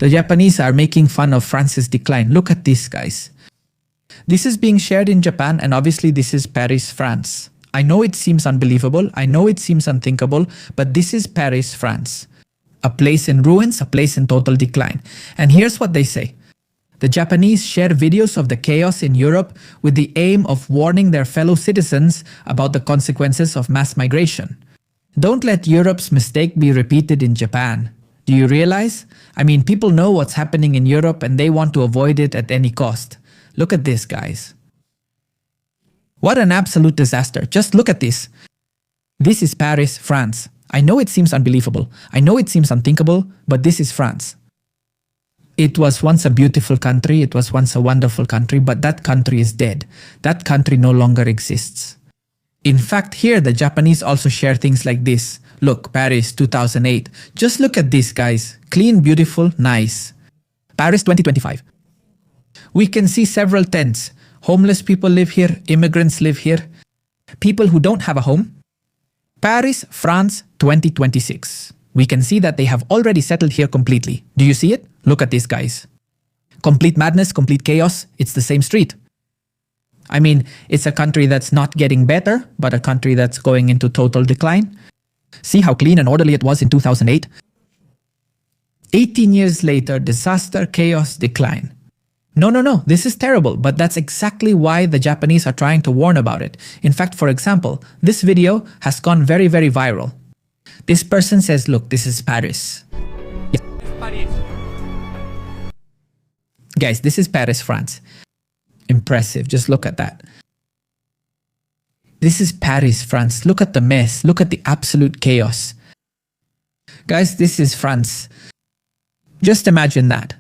The Japanese are making fun of France's decline. Look at this, guys. This is being shared in Japan, and obviously this is Paris, France. I know it seems unbelievable, I know it seems unthinkable, but this is Paris, France. A place in ruins, a place in total decline. And here's what they say. The Japanese share videos of the chaos in Europe with the aim of warning their fellow citizens about the consequences of mass migration. Don't let Europe's mistake be repeated in Japan. Do you realize? I mean, people know what's happening in Europe and they want to avoid it at any cost. Look at this, guys. What an absolute disaster. Just look at this. This is Paris, France. I know it seems unbelievable. I know it seems unthinkable, but this is France. It was once a beautiful country. It was once a wonderful country, but that country is dead. That country no longer exists. In fact, here the Japanese also share things like this. Look, Paris 2008. Just look at this, guys. Clean, beautiful, nice. Paris 2025. We can see several tents. Homeless people live here, immigrants live here, people who don't have a home. Paris, France, 2026. We can see that they have already settled here completely. Do you see it? Look at this, guys. Complete madness, complete chaos. It's the same street. I mean, it's a country that's not getting better, but a country that's going into total decline. See how clean and orderly it was in 2008? 18 years later, disaster, chaos, decline. No, this is terrible, but that's exactly why the Japanese are trying to warn about it. In fact, for example, this video has gone very, very viral. This person says, look, this is Paris. Paris. Guys, this is Paris, France. Impressive, just look at that. This is Paris, France. Look at the mess, look at the absolute chaos. Guys, this is France. Just imagine that.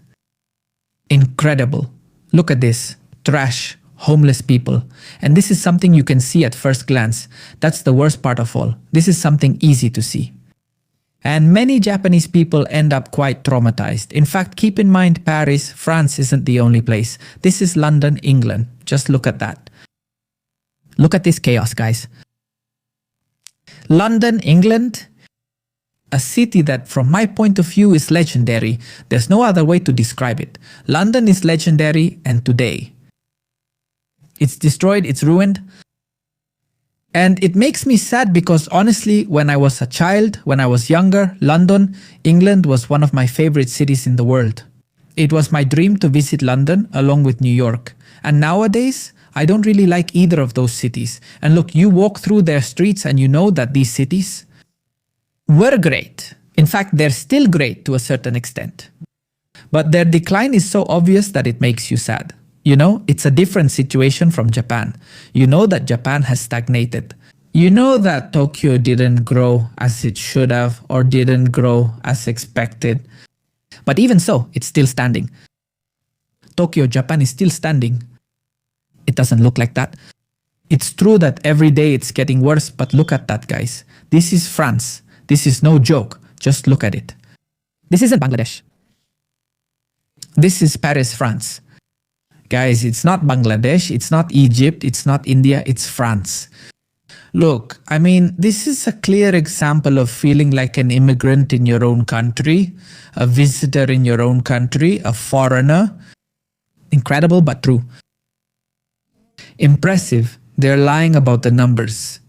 Incredible. Look at this. Trash, homeless people. And this is something you can see at first glance. That's the worst part of all. This is something easy to see. And many Japanese people end up quite traumatized. In fact, keep in mind Paris, France isn't the only place. This is London, England. Just look at that. Look at this chaos, guys. London, England. A city that, from my point of view, is legendary. There's no other way to describe it. London is legendary, and today it's destroyed, it's ruined. And it makes me sad because honestly, when I was a child, when I was younger, London, England was one of my favorite cities in the world. It was my dream to visit London along with New York. And nowadays, I don't really like either of those cities. And look, you walk through their streets and you know that these cities were great. In fact, they're still great to a certain extent. But their decline is so obvious that it makes you sad. You know, it's a different situation from Japan. You know that Japan has stagnated. You know that Tokyo didn't grow as it should have or didn't grow as expected. But even so, it's still standing. Tokyo, Japan is still standing. It doesn't look like that. It's true that every day it's getting worse, but look at that, guys. This is France. This is no joke. Just look at it. This isn't Bangladesh. This is Paris, France. Guys, it's not Bangladesh, it's not Egypt, it's not India, it's France. Look, I mean, this is a clear example of feeling like an immigrant in your own country, a visitor in your own country, a foreigner. Incredible, but true. Impressive. They're lying about the numbers.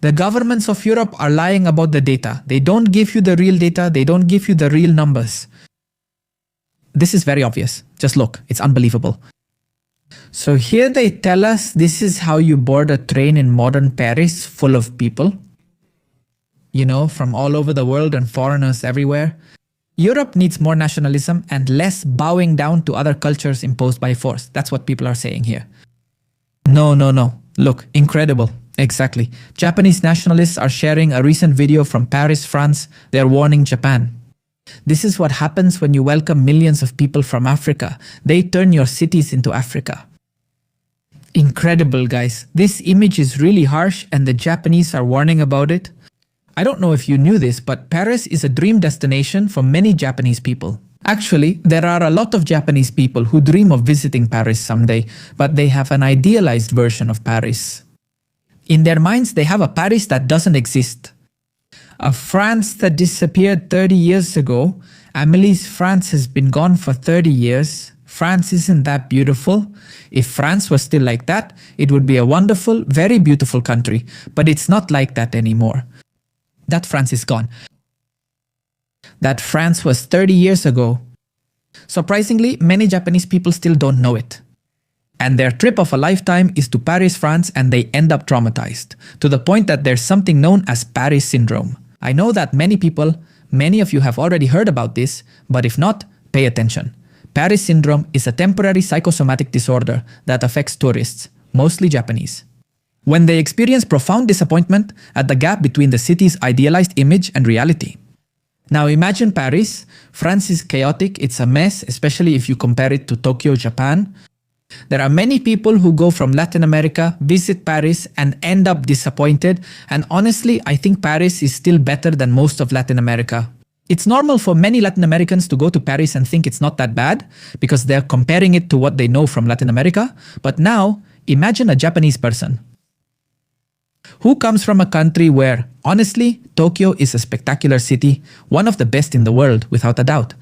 The governments of Europe are lying about the data. They don't give you the real data. They don't give you the real numbers. This is very obvious. Just look. It's unbelievable. So here they tell us this is how you board a train in modern Paris full of people. You know, from all over the world and foreigners everywhere. Europe needs more nationalism and less bowing down to other cultures imposed by force. That's what people are saying here. No. Look, incredible. Exactly. Japanese nationalists are sharing a recent video from Paris, France. They're warning Japan. This is what happens when you welcome millions of people from Africa. They turn your cities into Africa. Incredible, guys. This image is really harsh and the Japanese are warning about it. I don't know if you knew this, but Paris is a dream destination for many Japanese people. Actually, there are a lot of Japanese people who dream of visiting Paris someday, but they have an idealized version of Paris. In their minds, they have a Paris that doesn't exist. A France that disappeared 30 years ago, Amelie's France has been gone for 30 years. France isn't that beautiful. If France was still like that, it would be a wonderful, very beautiful country. But it's not like that anymore. That France is gone. That France was 30 years ago. Surprisingly, many Japanese people still don't know it. And their trip of a lifetime is to Paris, France, and they end up traumatized, to the point that there's something known as Paris syndrome. I know that many of you have already heard about this, but if not, pay attention. Paris syndrome is a temporary psychosomatic disorder that affects tourists, mostly Japanese, when they experience profound disappointment at the gap between the city's idealized image and reality. Now imagine Paris. France is chaotic, it's a mess, especially if you compare it to Tokyo, Japan. There are many people who go from Latin America, visit Paris, and end up disappointed. And honestly, I think Paris is still better than most of Latin America. It's normal for many Latin Americans to go to Paris and think it's not that bad because they're comparing it to what they know from Latin America. But now, imagine a Japanese person who comes from a country where, honestly, Tokyo is a spectacular city, one of the best in the world, without a doubt.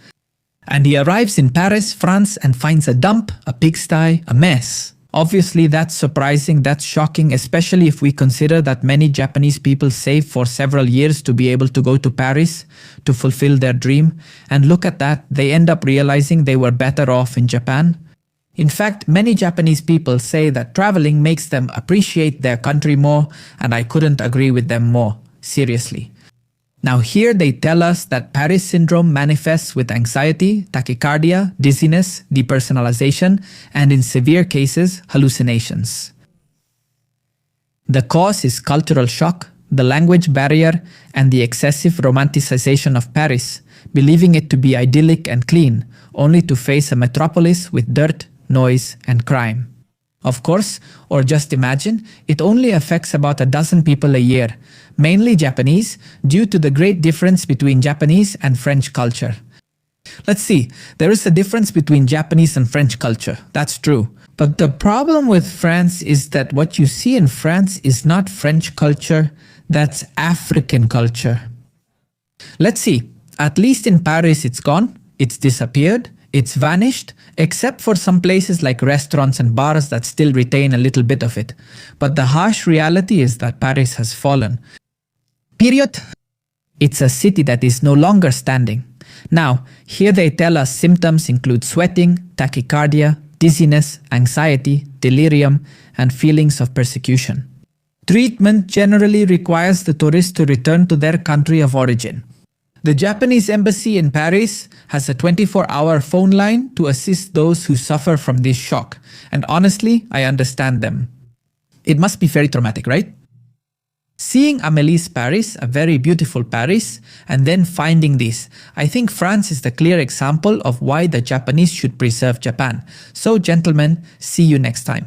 And he arrives in Paris, France, and finds a dump, a pigsty, a mess. Obviously, that's surprising, that's shocking, especially if we consider that many Japanese people save for several years to be able to go to Paris to fulfill their dream. And look at that, they end up realizing they were better off in Japan. In fact, many Japanese people say that traveling makes them appreciate their country more, and I couldn't agree with them more, seriously. Now here they tell us that Paris syndrome manifests with anxiety, tachycardia, dizziness, depersonalization, and in severe cases, hallucinations. The cause is cultural shock, the language barrier, and the excessive romanticization of Paris, believing it to be idyllic and clean, only to face a metropolis with dirt, noise, and crime. Of course, or just imagine, it only affects about a dozen people a year, mainly Japanese, due to the great difference between Japanese and French culture. Let's see, there is a difference between Japanese and French culture, that's true. But the problem with France is that what you see in France is not French culture, that's African culture. Let's see, at least in Paris it's gone, it's disappeared, it's vanished, except for some places like restaurants and bars that still retain a little bit of it. But the harsh reality is that Paris has fallen. Period. It's a city that is no longer standing. Now, here they tell us symptoms include sweating, tachycardia, dizziness, anxiety, delirium, and feelings of persecution. Treatment generally requires the tourist to return to their country of origin. The Japanese embassy in Paris has a 24-hour phone line to assist those who suffer from this shock. And honestly, I understand them. It must be very traumatic, right? Seeing Amelie's Paris, a very beautiful Paris, and then finding this, I think France is the clear example of why the Japanese should preserve Japan. So gentlemen, see you next time.